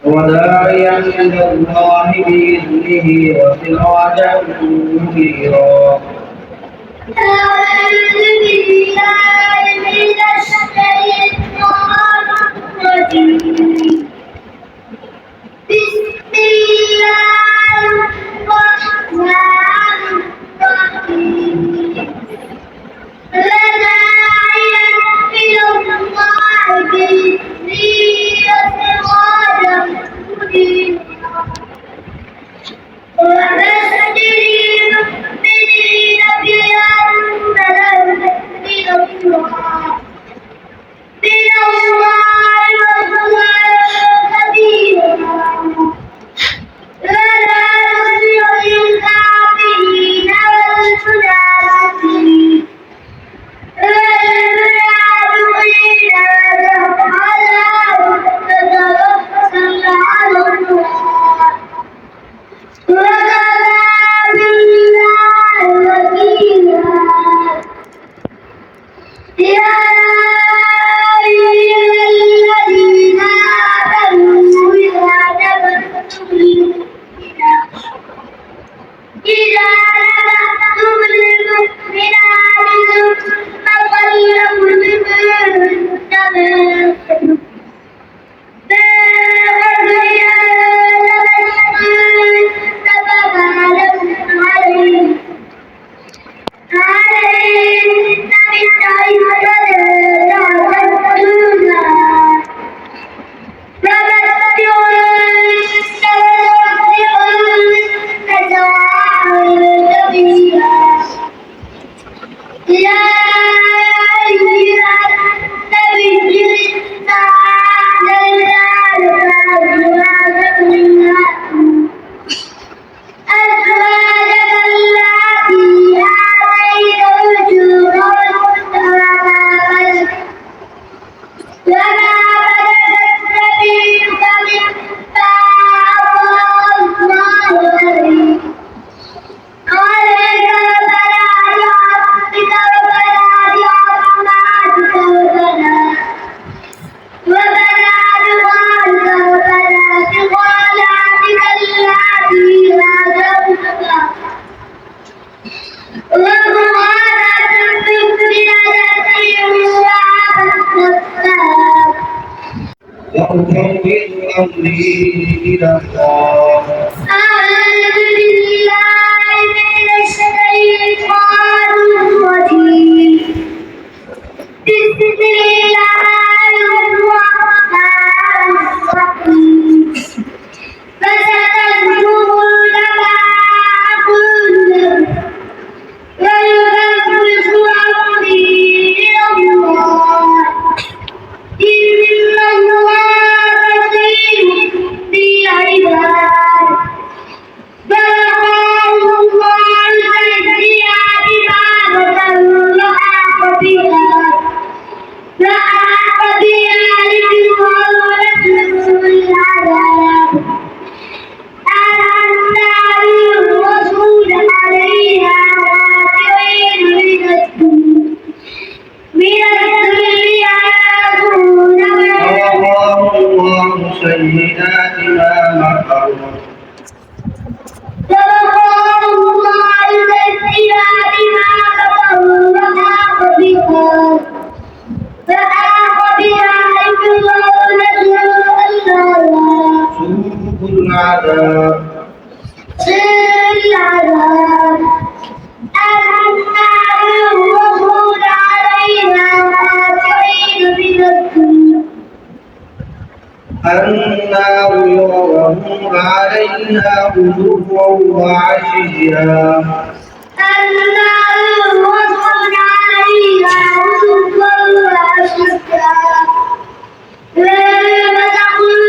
وداعيا إلى الله بإذنه وسراجا منيرا. أعوذ بالله من الشيطان الرجيم. بسم الله الرحمن الرحيم. وداعيا إلى الله بإذنه وسراجا منيرا. وبشر المؤمنين بأن لهم من الله وفضلا كبيرا. ولا نطيع الكافرين والمنافقين والمنافقين وتوكل على الله وكفى بالله وكيلا. يا أيها الذين آمنوا إذا نبهتم المؤمنات ثم طلقتموهن وأفوض أمري إلى الله. أعوذ بالله من الشيطان الرجيم. بسم الله الرحمن الرحيم. فستذكرون ما أقول لكم ويفوض أمري إلى الله. إن الله بصير بالعباد. فوقاه الله سيئات ما مكروا وحاق بها لفرعون سوء العذاب. النار الرسول عليها خاشعين من الذل يعلمون الله سيئات ما مكروا. ووقاه الله سيئات ما مكروا وحاق بها فرعون سوء العذاب. النار الرسول عليها خاشعين من الذل. النار يعرضون عليها غدوا وعشيا. النار يعرضون عليها غدوا وعشيا. وتقول